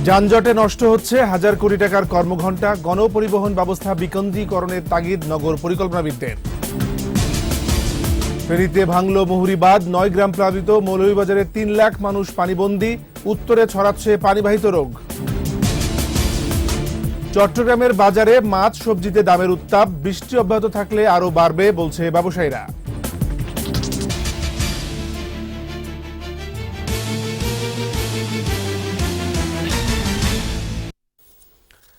যানজটে নষ্ট হচ্ছে হাজার কোটি টাকার কর্মঘণ্টা, গণপরিবহন ব্যবস্থা বিকেন্দ্রীকরণের তাগিদ নগর পরিকল্পনাবিদদের। ফেনীতে ভাঙল মুহুরী বাঁধ, 9 গ্রাম প্লাবিত, মৌলভীবাজারে 3 লাখ মানুষ পানিবন্দী, উত্তরে ছড়াচ্ছে পানিবাহিত রোগ। চট্টগ্রামের বাজারে মাছ সবজিতে দামের উত্তাপ, বৃষ্টি অব্যাহত থাকলে আরো বাড়বে বলছে ব্যবসায়ীরা।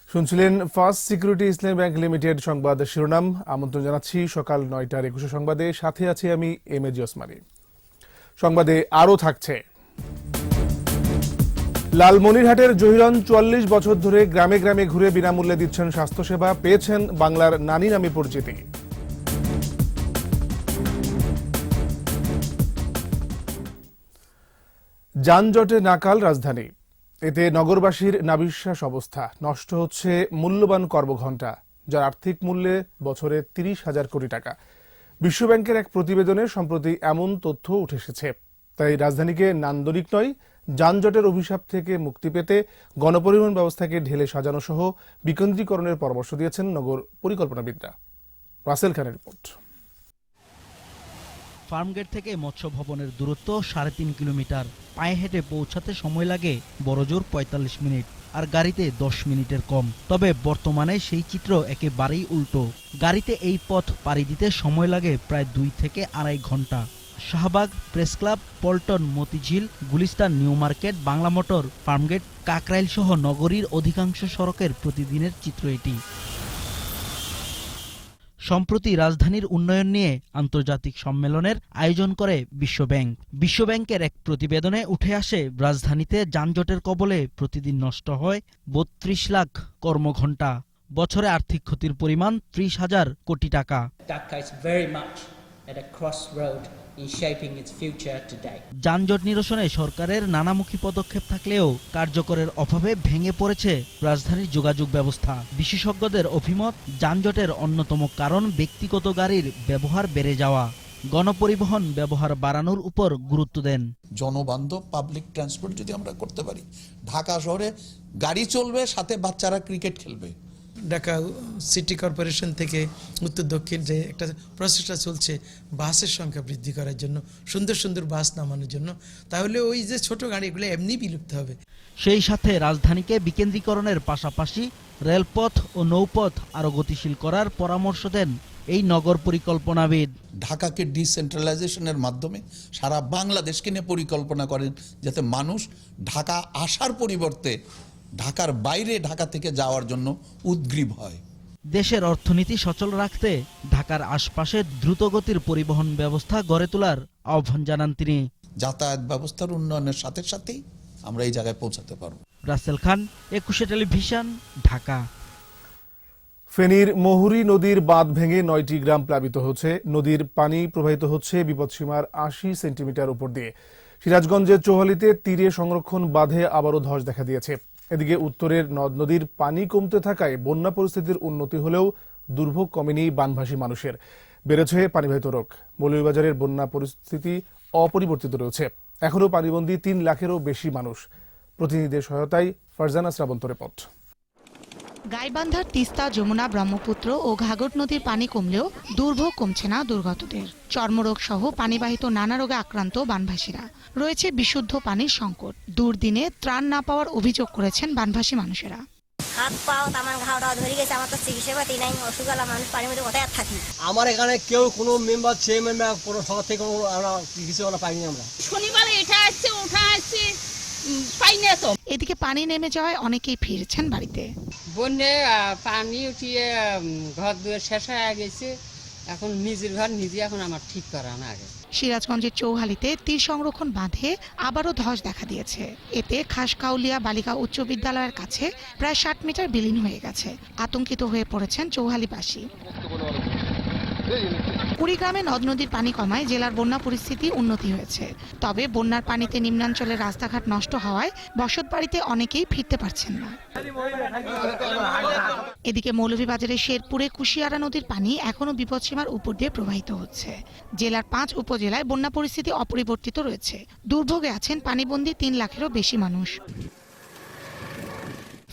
শুনছিলেন ফার্স্ট সিকিউরিটি ইসলামী ব্যাংক লিমিটেড সংবাদ শিরোনাম। আমন্ত্রণ জানাচ্ছি সকাল 9টার 21 সংবাদে, সাথে আছি আমি এমএজি ওসমানী। সংবাদে আরও থাকছে, লালমনিরহাটের জহিরন 44 বছর ধরে গ্রামে গ্রামে ঘুরে বিনামূল্যে দিচ্ছেন স্বাস্থ্যসেবা, পেয়েছেন বাংলার নানি নামে পরিচিতি। যানজটে নাকাল রাজধানী, এতে নগরবাসীর নাবিশ্বাস অবস্থা। নষ্ট হচ্ছে মূল্যবান কর্মঘণ্টা, যার আর্থিক মূল্যে বছরে 30,000 কোটি টাকা। বিশ্বব্যাংকের এক প্রতিবেদনে সম্প্রতি এমন তথ্য উঠে এসেছে। তাই রাজধানীকে নান্দনিক নয়, যানজটের অভিশাপ থেকে মুক্তি পেতে গণপরিবহন ব্যবস্থাকে ঢেলে সাজানো সহ বিকেন্দ্রীকরণের পরামর্শ দিয়েছেন নগর পরিকল্পনাবিদরা। রাসেল খানের রিপোর্ট। ফার্মগেট থেকে মৎস্য ভবনের দূরত্ব 3.5 কিলোমিটার। পায়ে হেঁটে পৌঁছাতে সময় লাগে বড়জোর 45 মিনিট, আর গাড়িতে 10 মিনিটের কম। তবে বর্তমানে সেই চিত্র একেবারেই উল্টো। গাড়িতে এই পথ পাড়ি দিতে সময় লাগে প্রায় 2 থেকে 2.5 ঘন্টা। Shahbag, press club, Paltan, Motijheel, Gulistan, new market, Bangla motor, Farmgate, Kakrail সহ নগরীর অধিকাংশ সড়কের প্রতিদিনের চিত্র এটি। সম্প্রতি রাজধানীর উন্নয়ন নিয়ে আন্তর্জাতিক সম্মেলনের আয়োজন করে বিশ্বব্যাংক। বিশ্বব্যাংকের এক প্রতিবেদনে উঠে আসে, রাজধানীতে যানজটের কবলে প্রতিদিন নষ্ট হয় 32 লাখ কর্মঘণ্টা। বছরে আর্থিক ক্ষতির পরিমাণ 30,000 কোটি টাকা। যানজট নিরসনে সরকারের নানামুখী পদক্ষেপ থাকলেও কার্যকরের অভাবে ভেঙে পড়েছে রাজধানীর যোগাযোগ ব্যবস্থা। বিশেষজ্ঞদের অভিমত, যানজটের অন্যতম কারণ ব্যক্তিগত গাড়ির ব্যবহার বেড়ে যাওয়া। গণপরিবহন ব্যবহার বাড়ানোর উপর গুরুত্ব দেন। জনবান্ধব পাবলিক ট্রান্সপোর্ট যদি আমরা করতে পারি, ঢাকা শহরে গাড়ি চলবে, সাথে বাচ্চারা ক্রিকেট খেলবে। ঢাকা সিটি কর্পোরেশন থেকে উত্তর দক্ষিণ যে একটা প্রচেষ্টা চলছে বাসের সংখ্যা বৃদ্ধি করার জন্য, সুন্দর সুন্দর বাস নামানোর জন্য, তাহলে ওই যে ছোট গাড়িগুলো এমনি বিলুপ্ত হবে। সেই সাথে রাজধানীকে বিকেন্দ্রীকরণের পাশাপাশি রেলপথ ও নৌপথ আরও গতিশীল করার পরামর্শ দেন এই নগর পরিকল্পনাবিদ। ঢাকাকে ডিসেন্ট্রালাইজেশনের মাধ্যমে সারা বাংলাদেশকে নিয়ে পরিকল্পনা করেন, যাতে মানুষ ঢাকা আসার পরিবর্তে ঢাকার বাইরে ঢাকা থেকে যাওয়ার জন্য উদ্গ্রীব হয়। দেশের অর্থনীতি সচল রাখতে ঢাকার আশপাশে দ্রুতগতির পরিবহন ব্যবস্থা গড়ে তোলার আহ্বান জানান তিনি। যাতায়াত ব্যবস্থার উন্নয়নের সাথে সাথেই আমরা এই জায়গায় পৌঁছাতে পারব। রাসেল খান, 21 টেলিভিশন, ঢাকা। ফেনীর মুহুরী নদীর বাঁধ ভেঙে 9টি গ্রাম প্লাবিত হচ্ছে। নদীর পানি প্রবাহিত হচ্ছে বিপদসীমার 80 সেন্টিমিটার উপর দিয়ে। সিরাজগঞ্জের চৌহালিতে তীরে সংরক্ষণ বাঁধে আবারও ধস দেখা দিয়েছে। এদিকে উত্তরের নদ নদীর পানি কমতে থাকায় বন্যা পরিস্থিতির উন্নতি হলেও দুর্ভোগ কমেনি বানভাসী মানুষের। বেড়েছে পানিবাহিত রোগ। মৌলভীবাজারের বন্যা পরিস্থিতি অপরিবর্তিত রয়েছে। এখনও পানিবন্দী 3 লাখেরও বেশি মানুষ। প্রতিনিধিদের সহায়তায় ফারজানা শ্রাবন্ত রিপোর্ট। গাইবান্ধার তিস্তা, যমুনা, ব্রহ্মপুত্র ও ঘাঘট নদীর পানি কমলেও দুর্ভোগ কমছে না দুর্গতদের। চর্মরোগ সহ পানিবাহিত নানা রোগে আক্রান্ত বানভাসীরা। রয়েছে বিশুদ্ধ পানির সংকট। দুর্দিনে ত্রাণ না পাওয়ার অভিযোগ করেছেন বানভাসী মানুষেরা। হাত পাও আমার ঘাওটা ধরে গেছে, আমার তো চিকিৎসা পাতি নাই, অসুখালা মানুষ পানির মধ্যে কোথায় থাকি। আমার এখানে কেউ কোনো মেম্বার চেয়ারম্যান কোনো সবার থেকে আমরা কিছু পাইনি। আমরা শনিবারে এটা আসছে ওঠা আসছে পাইনি তো। এদিকে পানি নেমে যাওয়ায় অনেকেই ফিরছেন বাড়িতে। বন্যে পানি উঠিয়ে ঘর দুয়ার শেষ হয়ে গেছে, এখন নিজের ঘর নিজে এখন আমার ঠিক করা না আগে। সিরাজগঞ্জের চৌহালিতে তীর সংরক্ষণ বাঁধে আবারও ধস দেখা দিয়েছে। এতে খাসকাউলিয়া বালিকা উচ্চ বিদ্যালয়ের কাছে প্রায় 60 মিটার বিলীন হয়ে গেছে। আতঙ্কিত হয়ে পড়েছেন চৌহালিবাসী। কুড়িগ্রামে নদ নদীর পানি কমায় জেলার বন্যা পরিস্থিতি উন্নতি হয়েছে। তবে বন্যার পানিতে নিম্নাঞ্চলের রাস্তাঘাট নষ্ট হওয়ায় বসতবাড়িতে অনেকেই ফিরতে পারছেন না। এদিকে মৌলভীবাজারের শেরপুরে কুশিয়ারা নদীর পানি এখনো বিপদসীমার উপর দিয়ে প্রবাহিত হচ্ছে। জেলার 5 উপজেলায় বন্যা পরিস্থিতি অপরিবর্তিত রয়েছে। দুর্ভোগে আছেন পানিবন্দী 3 লাখেরও বেশি মানুষ।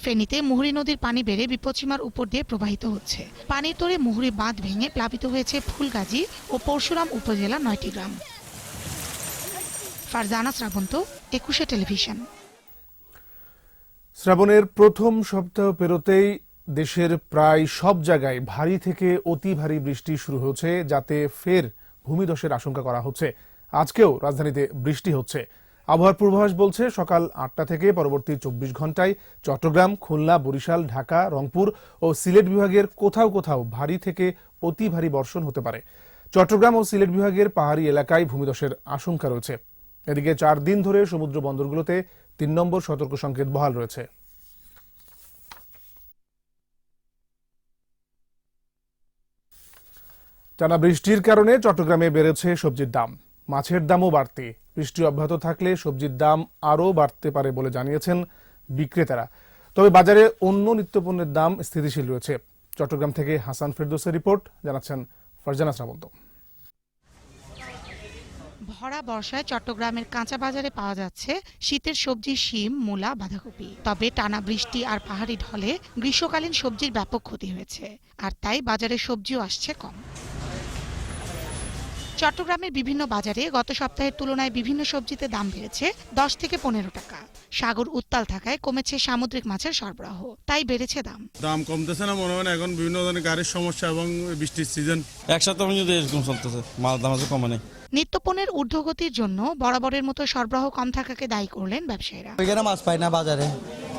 ফেনীতে মুহুরী নদীর পানি বেড়ে বিপদসীমার উপর দিয়ে প্রবাহিত হচ্ছে। পানির তোড়ে মুহুরী বাঁধ ভেঙে প্লাবিত হয়েছে ফুলগাজী ও পরশুরাম উপজেলার 9টি গ্রাম। ফারজানা শ্রাবন্ত, 21 টেলিভিশন। শ্রাবণের প্রথম সপ্তাহ পেরোতেই দেশের প্রায় সব জায়গায় ভারী থেকে অতি ভারী বৃষ্টি শুরু হয়েছে, যাতে ফের ভূমিধসের আশঙ্কা করা হচ্ছে। আজকেও রাজধানীতে বৃষ্টি হচ্ছে। আবহাওয়ার পূর্বাভাস বলছে সকাল 8টা থেকে পরবর্তী 24 ঘন্টায় চট্টগ্রাম, খুলনা, বরিশাল, ঢাকা, রংপুর ও সিলেট বিভাগের কোথাও কোথাও ভারী থেকে অতি ভারী বর্ষণ হতে পারে। চট্টগ্রাম ও সিলেট বিভাগের পাহাড়ি এলাকায় ভূমিধসের আশঙ্কা রয়েছে। এদিকে 4 দিন ধরে সমুদ্র বন্দরগুলোতে 3 নম্বর সতর্ক সংকেত বহাল রয়েছে। টানা বৃষ্টির কারণে চট্টগ্রামে বেড়েছে সবজির দাম। মাছের দামও বাড়তি। বৃষ্টি অব্যাহত থাকলে সবজির দাম আরও বাড়তে পারে বলে জানিয়েছেন বিক্রেতারা। তবে বাজারে অন্য নিত্যপণ্যের দাম স্থিতিশীল রয়েছে। চট্টগ্রাম থেকে হাসান ফেরদৌসের রিপোর্ট, জানাচ্ছেন ফারজানা শ্রাবন্ত। ভরা বর্ষায় চট্টগ্রামের কাঁচা বাজারে পাওয়া যাচ্ছে শীতের সবজি শিম, মূলা, বাঁধাকপি। তবে টানা বৃষ্টি আর পাহাড়ি ঢলে গ্রীষ্মকালীন সবজির ব্যাপক ক্ষতি হয়েছে, আর তাই বাজারে সবজিও আসছে কম। চট্টগ্রামের বিভিন্ন বাজারে গত সপ্তাহের তুলনায় বিভিন্ন সবজিতে দাম বেড়েছে 10 থেকে 15 টাকা। সাগর উত্তাল থাকায় কমেছে সামুদ্রিক মাছের সরবরাহ, তাই বেড়েছে দাম। দাম কমতেছে না মনে হয়, এখন বিভিন্ন ধরনের গাড়ির সমস্যা এবং বৃষ্টির সিজন এক সপ্তাহ এরকম চলতেছে, মাল দাম আছে কমে নেই। নিত্যপণ্যের ঊর্ধ্বগতির জন্য বরাবরের মতো সরবরাহ কম থাকাকে দায়ী করলেন ব্যবসায়ীরা। ওইখানে মাছ পাই না বাজারে,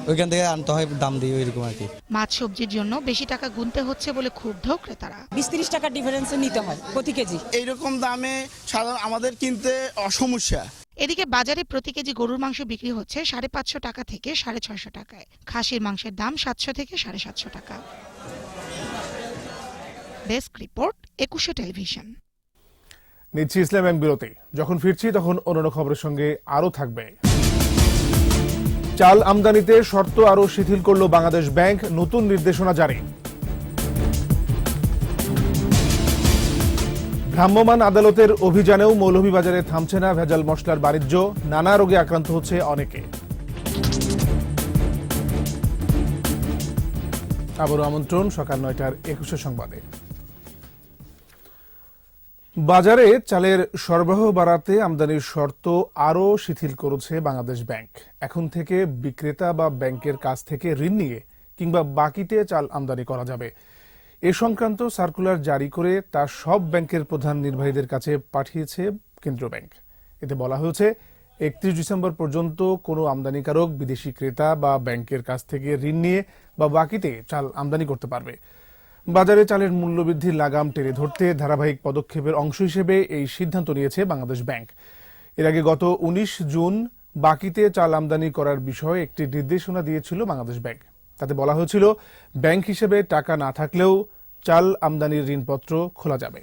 ওইখান থেকে আনতে হয়, দাম দিয়ে ওইরকম আর কি। মাছ সবজির জন্য বেশি টাকা গুনতে হচ্ছে বলে ক্ষুব্ধ ক্রেতারা। 20-30 টাকা ডিফারেন্সে নিতে হয় প্রতি কেজি। এইরকম দামে সাধারণ আমাদের কিনতে অসমস্যা। এদিকে বাজারে প্রতি কেজি গরুর মাংস বিক্রি হচ্ছে 550 টাকা থেকে 650 টাকায়। খাসির মাংসের দাম 700 থেকে 750 টাকা। Desk report, 21 television. নিচ্ছি ইসলাম ব্যাংক বিরতি। যখন ফিরছি তখন অন্যান্য খবরের সঙ্গে আরও থাকবে। চাল আমদানিতে শর্ত আরও শিথিল করল বাংলাদেশ ব্যাংক, নতুন নির্দেশনা জারি। ভ্রাম্যমাণ আদালতের অভিযানেও মৌলভীবাজারে থামছে না ভেজাল মশলার বাণিজ্য, নানা রোগে আক্রান্ত হচ্ছে অনেকে। আবারও আমন্ত্রণ সকাল 9টার 21 সংবাদে। বাজারে চালের সরবরাহ বাড়াতে আমদানির শর্ত আরও শিথিল করেছে বাংলাদেশ ব্যাংক। এখন থেকে বিক্রেতা বা ব্যাংকের কাছ থেকে ঋণ নিয়ে কিংবা বাকিতে চাল আমদানি করা যাবে। এ সংক্রান্ত সার্কুলার জারি করে তা সব ব্যাংকের প্রধান নির্বাহীদের কাছে পাঠিয়েছে কেন্দ্রীয় ব্যাংক। এতে বলা হয়েছে 31 ডিসেম্বর পর্যন্ত কোনো আমদানিকারক বিদেশি ক্রেতা বা ব্যাংকের কাছ থেকে ঋণ নিয়ে বা বাকিতে চাল আমদানি করতে পারবে। বাজারে চালের মূল্যবৃদ্ধির লাগাম টেনে ধরতে ধারাবাহিক পদক্ষেপের অংশ হিসেবে এই সিদ্ধান্ত নিয়েছে বাংলাদেশ ব্যাংক। এর আগে গত 19 জুন বাকিতে চাল আমদানি করার বিষয়ে একটি নির্দেশনা দিয়েছিল বাংলাদেশ ব্যাংক। তাতে বলা হয়েছিল ব্যাংক হিসেবে টাকা না থাকলেও চাল আমদানির ঋণপত্র খোলা যাবে।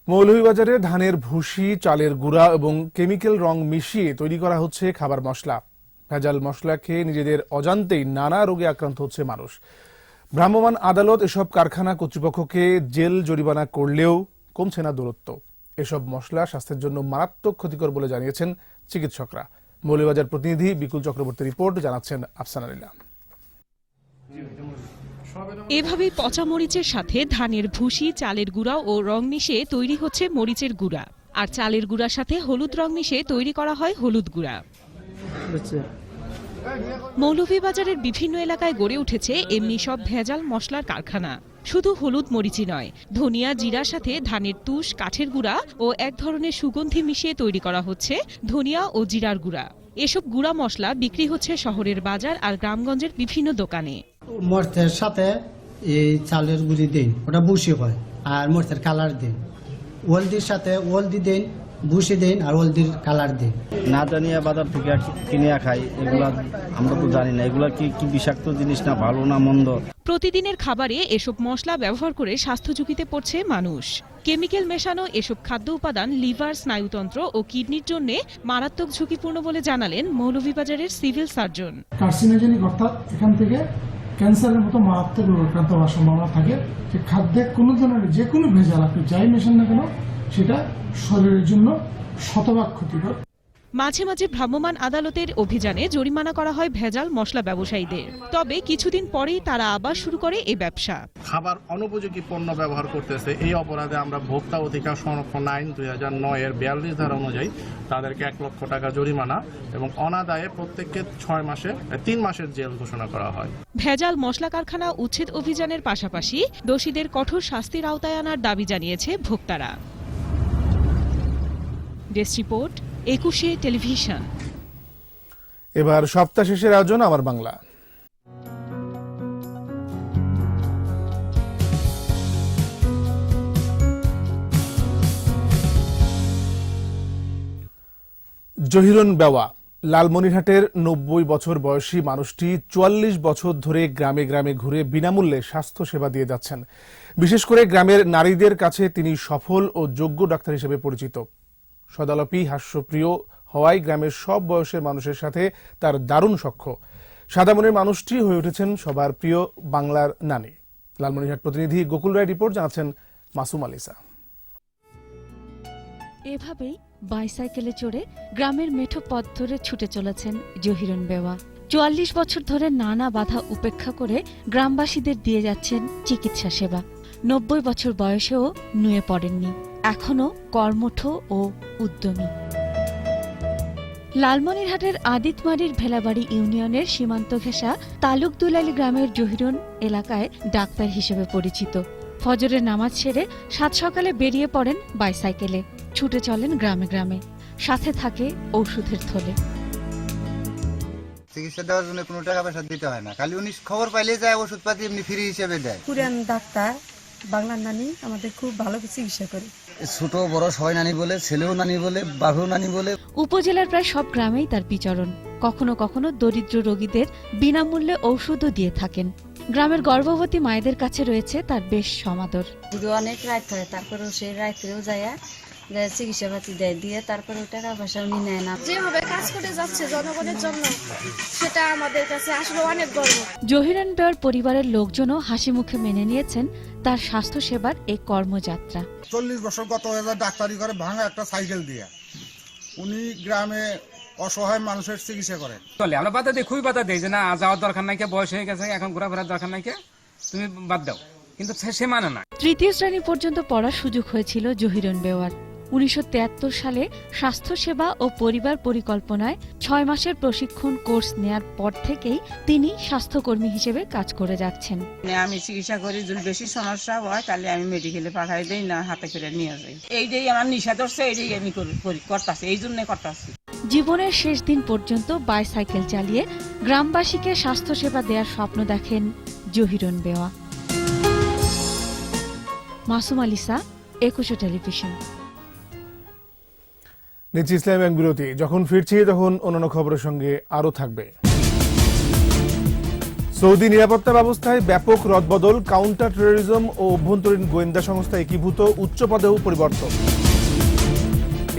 মৌলভীবাজারে ধানের ভুসি, চালের গুঁড়া এবং কেমিক্যাল রং মিশিয়ে তৈরি করা হচ্ছে খাবার মশলা। ভেজাল মশলা খেয়ে নিজেদের অজান্তেই নানা রোগে আক্রান্ত হচ্ছে মানুষ। ভ্রাম্যমাণ আদালত এসব কারখানা কর্তৃপক্ষকে জেল জরিমানা করলেও কমছে না দূরত্ব। এসব মশলা স্বাস্থ্যের জন্য মারাত্মক ক্ষতিকর বলে জানিয়েছেন চিকিৎসকরা। মৌলভীবাজার প্রতিনিধি বিকুল চক্রবর্তীর রিপোর্ট, জানাচ্ছেন আফসানা লীলা। এভাবেই পচা মরিচের সাথে ধানের ভুসি, চালের গুঁড়া ও রং মিশিয়ে তৈরি হচ্ছে মরিচের গুঁড়া, আর চালের গুঁড়ার সাথে হলুদ রং মিশিয়ে তৈরি করা হয় হলুদ গুঁড়া। মৌলভীবাজারের বিভিন্ন এলাকায় গড়ে উঠেছে এমনি সব ভেজাল মশলার কারখানা। শুধু হলুদ মরিচই নয়, ধনিয়া, জিরার সাথে ধানের তুষ, কাঠের গুঁড়া ও এক ধরনের সুগন্ধি মিশিয়ে তৈরি করা হচ্ছে ধনিয়া ও জিরার গুঁড়া। এসব গুঁড়া মশলা বিক্রি হচ্ছে শহরের বাজার আর গ্রামগঞ্জের বিভিন্ন দোকানে। মরিচের সাথে এই চালের গুঁড়ি দেন, ওটা বুসি হয়, আর মরিচের কালার দেন। হলদির সাথে হলদি দেন, বুসি দেন, আর হলদির কালার দেন। না জানিয়ে বাজার থেকে কিনে খাই, এগুলা আমরা তো জানি না এগুলা কি বিষাক্ত জিনিস না ভালো না মন্দ। প্রতিদিনের খাবারে এসব মশলা ব্যবহার করে স্বাস্থ্য ঝুঁকিতে পড়ছে মানুষ। কেমিক্যাল মেশানো এসব খাদ্য উপাদান লিভার, স্নায়ুতন্ত্র ও কিডনির জন্য মারাত্মক ঝুঁকিপূর্ণ বলে জানালেন মৌলভীবাজারের সিভিল সার্জন। কার্সিনোজেনিক, অর্থাৎ এখান থেকে ক্যান্সারের মতো মারাত্মক রোগ আক্রান্ত হওয়ার সম্ভাবনা থাকে। যে খাদ্যে কোনো ধরনের যে কোনো ভেজাল আপনি যাই মেশান না কেন, সেটা শরীরের জন্য শতভাগ ক্ষতিকর। মাঝে মাঝে ভ্রাম্যমাণ আদালতের অভিযানে জরিমানা করা হয় ভেজাল মশলা ব্যবসায়ীদের। তবে কিছুদিন পরেই তারা আবার শুরু করে এই ব্যবসা। খাবার অনুপযোগী পণ্য ব্যবহার করতেছে, এই অপরাধে আমরা ভোক্তা অধিকার সংরক্ষণ আইন 2009 এর 42 ধারা অনুযায়ী তাদেরকে 1 লক্ষ টাকা জরিমানা এবং অনাদায়ে প্রত্যেককে 3 মাসের জেল ঘোষণা করা হয়। ভেজাল মশলা কারখানা উচ্ছেদ অভিযানের পাশাপাশি দোষীদের কঠোর শাস্তির আওতায় আনার দাবি জানিয়েছে ভোক্তারা। Desk report, 21 television. এবার সপ্তাহ শেষের আয়োজন আমার বাংলা। জহিরুন বেওয়া লালমনিরহাটের 90 বছর বয়সী মানুষটি 44 বছর ধরে গ্রামে গ্রামে ঘুরে বিনামূল্যে স্বাস্থ্য সেবা দিয়ে যাচ্ছেন। বিশেষ করে গ্রামের নারীদের কাছে তিনি সফল ও যোগ্য ডাক্তার হিসেবে পরিচিত। সদালাপী হাস্যপ্রিয় হওয়ায় গ্রামের সব বয়সের মানুষের সাথে তার দারুণ সখ্য। সাদা মনের মানুষটি হয়ে উঠেছেন সবার প্রিয় বাংলার নানী। লালমনিরহাট প্রতিনিধি গোকুল রায় রিপোর্ট জানাচ্ছেন মাসুম আলিসা। এভাবেই বাইসাইকেলে চড়ে গ্রামের মেঠো পথ ধরে ছুটে চলেছেন জহিরুন বেওয়া। 44 বছর ধরে নানা বাধা উপেক্ষা করে গ্রামবাসীদের দিয়ে যাচ্ছেন চিকিৎসা সেবা। 90 বছর বয়সেও নুয়ে পড়েননি, এখনো কর্মঠ ও উদ্যমী। লালমনিরহাটের আদিতমারির ভেলাবাড়ি ইউনিয়নের সীমান্ত ঘেঁষা তালুকদুলালি গ্রামের জহিরুন এলাকায় ডাক্তার হিসেবে পরিচিত। ফজরের নামাজ সেরে সাত সকালে বেরিয়ে পড়েন বাইসাইকেলে, ছুটে চলেন গ্রামে গ্রামে, সাথে থাকে ঔষধের থলে। চিকিৎসা দেওয়ার জন্য কোনো টাকা পয়সা দিতে হয় না, খালি উনি খবর পাইলে যায় ওষুধপাতি এমনি ফ্রি হিসেবে দেয়। পুরান ডাক্তার, বাংলার নানি আমাদের খুব ভালো চিকিৎসা করে। ছোট বড় সবাই নানি বলে, ছেলেও নানি বলে, বাপেও নানি বলে। উপজেলার প্রায় সব গ্রামেই তার বিচরণ। কখনো কখনো দরিদ্র রোগীদের বিনামূল্যে ঔষধও দিয়ে থাকেন। গ্রামের গর্ভবতী মায়েদের কাছে রয়েছে তার বেশ সমাদর। অনেক রাত হয়, তারপরেও সেই রাত্রেও যায় চিকিৎসা পাতি দেয়, দিয়ে তারপরে টাকা পয়সা উনি নেয় না। যেভাবে কাজ করে যাচ্ছে জনগণের জন্য, সেটা আমাদের কাছে আসলে অনেক গর্ব। জহিরুন বেওয়ার পরিবারের লোকজনও হাসি মুখে মেনে নিয়েছেন তার স্বাস্থ্য সেবার এই কর্মযাত্রা। 40 বছর গত ডাক্তারি করে ভাঙা একটা সাইকেল দিয়ে উনি গ্রামে অসহায় মানুষের চিকিৎসা করে। চলে আমরা বাধা দিই, খুবই বাধা দিই যে না যাওয়ার দরকার নাই, বয়স হয়ে গেছে, এখন ঘোরাফেরার দরকার নাই, তুমি বাদ দাও, কিন্তু সে মানে না। 3য় শ্রেণী পর্যন্ত পড়ার সুযোগ হয়েছিল জহিরুন বেওয়ার। 1973 সালে স্বাস্থ্যসেবা ও পরিবার পরিকল্পনায় 6 মাসের প্রশিক্ষণ কোর্স নেয়ার পর থেকেই তিনি স্বাস্থ্যকর্মী হিসেবে কাজ করে যাচ্ছেন। আমি চিকিৎসা করি, যদি বেশি সমস্যা হয় তাহলে আমি মেডিকেলে পাঠাই দেই, না হাতে করে নিয়ে যাই। এইটাই আমার নিশা ধরছে, এইটাই আমি করতেছি, এই জন্য করতেছি। জীবনের শেষ দিন পর্যন্ত বাইসাইকেল চালিয়ে গ্রামবাসীকে স্বাস্থ্যসেবা দেওয়ার স্বপ্ন দেখেন জহিরুন বেওয়া। মাসুম আলিসা, 21 টেলিভিশন। নিচ্ছি ইসলাম ব্যাংক বিরতি। যখন ফিরছি তখন অন্যান্য খবরের সঙ্গে আরও থাকবে। সৌদি নিরাপত্তা ব্যবস্থায় ব্যাপক রদবদল, কাউন্টার টেরোরিজম ও অভ্যন্তরীণ গোয়েন্দা সংস্থা একীভূত, উচ্চ পদেও পরিবর্তন।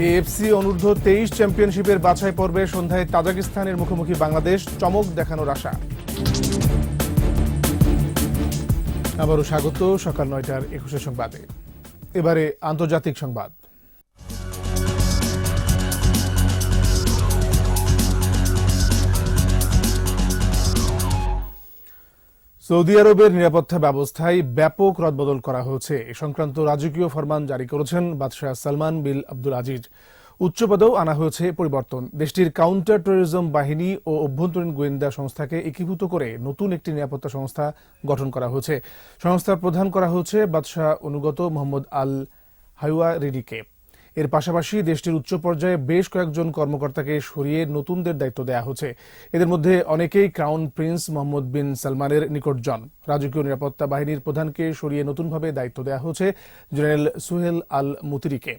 এএফসি অনূর্ধ্ব 23 চ্যাম্পিয়নশিপের বাছাই পর্বে সন্ধ্যায় তাজিকিস্তানের মুখোমুখি বাংলাদেশ, চমক দেখানোর আশা। আবারও স্বাগত সকাল 9টার 21 সংবাদে। এবারে আন্তর্জাতিক সংবাদ। সৌদি আরবের নিরাপত্তা ব্যবস্থায় ব্যাপক রদবদল করা হয়েছে। এ সংক্রান্ত রাজকীয় ফরমান জারি করেছেন বাদশাহ সালমান বিন আব্দুল আজিজ। উচ্চপদেও আনা হয়েছে পরিবর্তন। দেশটির কাউন্টার টেরোরিজম বাহিনী ও অভ্যন্তরীণ গোয়েন্দা সংস্থাকে একীভূত করে নতুন একটি নিরাপত্তা সংস্থা গঠন করা হয়েছে। সংস্থার প্রধান করা হয়েছে বাদশাহ অনুগত মোহাম্মদ আল হাইওয়ারিডিকে। এর পাশাপাশি দেশটির উচ্চ পর্যায়ে বেশ কয়েকজন কর্মকর্তাকে সরিয়ে নতুনদের দায়িত্ব দেওয়া হচ্ছে। এদের মধ্যে অনেকেই ক্রাউন প্রিন্স মোহাম্মদ বিন সালমানের নিকটজন। রাজকীয় নিরাপত্তা বাহিনীর প্রধানকে সরিয়ে নতুনভাবে দায়িত্ব দেওয়া হচ্ছে জেনারেল সুহেল আল মুতিরিকে।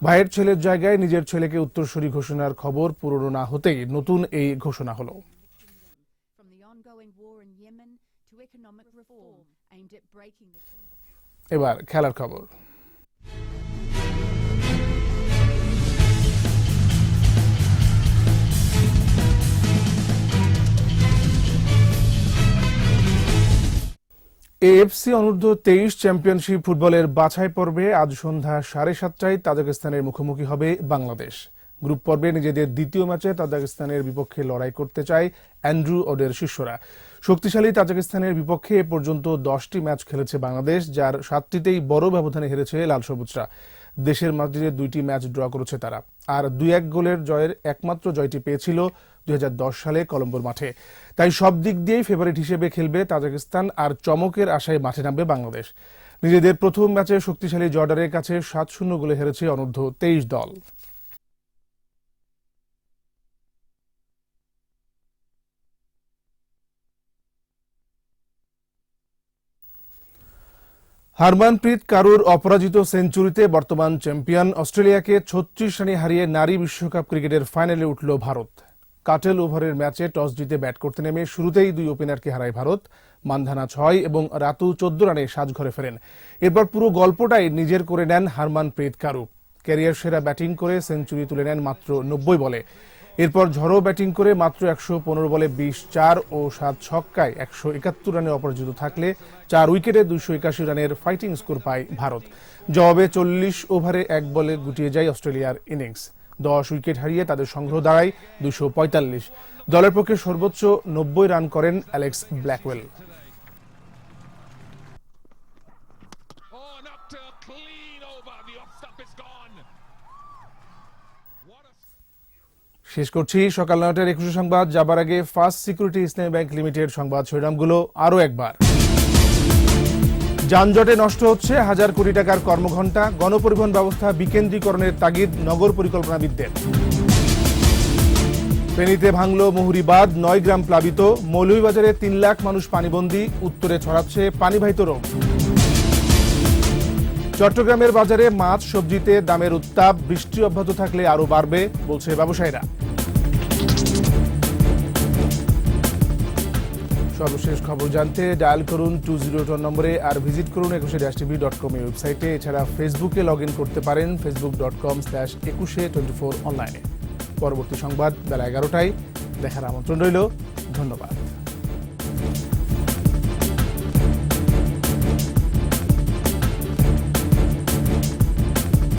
ভাইয়ের ছেলের জায়গায় নিজের ছেলেকে উত্তরসূরি ঘোষণার খবর পুরনো না হতেই নতুন এই ঘোষণা হলো। এবার খেলার খবর। এএফসি অনূর্ধ্ব 23 চ্যাম্পিয়নশিপ ফুটবলের বাছাই পর্বে আজ সন্ধ্যা 7:30টায় তাজিকিস্তানের মুখোমুখি হবে বাংলাদেশ। গ্রুপ পর্বে নিজেদের দ্বিতীয় ম্যাচে তাজিকিস্তানের বিপক্ষে লড়াই করতে চায় অ্যান্ড্রু ওডের শিষ্যরা। শক্তিশালী তাজিকিস্তানের বিপক্ষে এ পর্যন্ত 10টি ম্যাচ খেলেছে বাংলাদেশ, যার 7টিতেই বড় ব্যবধানে হেরেছে লাল সবুজরা। দেশের মাটিতে 2টি ম্যাচ ড্র করেছে তারা, আর 2-1 গোলের জয়ের একমাত্র জয়টি পেয়েছিল 2010 সালে কলম্বোর মাঠে। তাই সব দিক দিয়েই ফেভারিট হিসেবে খেলবে তাজিকিস্তান, আর চমকের আশায় মাঠে নামবে বাংলাদেশ। নিজেদের প্রথম ম্যাচে শক্তিশালী জর্ডানের কাছে 7-0 গোলে হেরেছে অনূর্ধ্ব 23 দল। হারমানপ্রীত কারুর অপরাজিত সেঞ্চুরিতে বর্তমান চ্যাম্পিয়ন অস্ট্রেলিয়াকে 36 রানে হারিয়ে নারী বিশ্বকাপ ক্রিকেটের ফাইনালে উঠল ভারত। কাটেল ওভারের ম্যাচে টস জিতে ব্যাট করতে নেমে শুরুতেই 2 ওপেনারকে হারায় ভারত। মানধানা 6 এবং রাতু 14 রানে সাজঘরে ফেরেন। এরপর পুরো গল্পটাই নিজের করে নেন হারমানপ্রীত কারু। ক্যারিয়ার সেরা ব্যাটিং করে সেঞ্চুরি তুলে নেন মাত্র 90 বলে। এরপর ঝড়ো ব্যাটিং করে মাত্র 115 বলে 20 ও 7 ছক্কায় 171 রানে অপরাজিত থাকলে 4 উইকেটে 281 রানের ফাইটিং স্কোর পায় ভারত। জবাবে 40 ওভারে 1 বলে গুটিয়ে যায় অস্ট্রেলিয়ার ইনিংস। 10 উইকেট হারিয়ে তাদের সংগ্রহ দাঁড়ায় 245। দলের পক্ষে সর্বোচ্চ 90 রান করেন অ্যালেক্স ব্ল্যাকওয়েল। শেষ করছি সকাল 9টার 21 সংবাদ। যাবার আগে ফার্স্ট সিকিউরিটি ইসলামী ব্যাংক লিমিটেড সংবাদ শিরোনামগুলো আরও একবার। যানজটে নষ্ট হচ্ছে হাজার কোটি টাকার কর্মঘণ্টা, গণপরিবহন ব্যবস্থা বিকেন্দ্রীকরণের তাগিদ নগর পরিকল্পনাবিদদের। ফেনীতে ভাঙল মুহুরী বাঁধ, 9 গ্রাম প্লাবিত। মৌলভীবাজারে 3 লাখ মানুষ পানিবন্দী, উত্তরে ছড়াচ্ছে পানিবাহিত রোগ। চট্টগ্রামের বাজারে মাছ সবজিতে দামের উত্তাপ, বৃষ্টি অব্যাহত থাকলে আরও বাড়বে বলছে ব্যবসায়ীরা। সর্বশেষ খবর জানতে ডায়াল করুন 201 নম্বরে, আর ভিজিট করুন 21-tv.com ওয়েবসাইটে। এছাড়া ফেসবুকে লগ ইন করতে পারেন facebook.com/2124 অনলাইনে। পরবর্তী সংবাদ বেলা 11টায় দেখার আমন্ত্রণ রইল। ধন্যবাদ।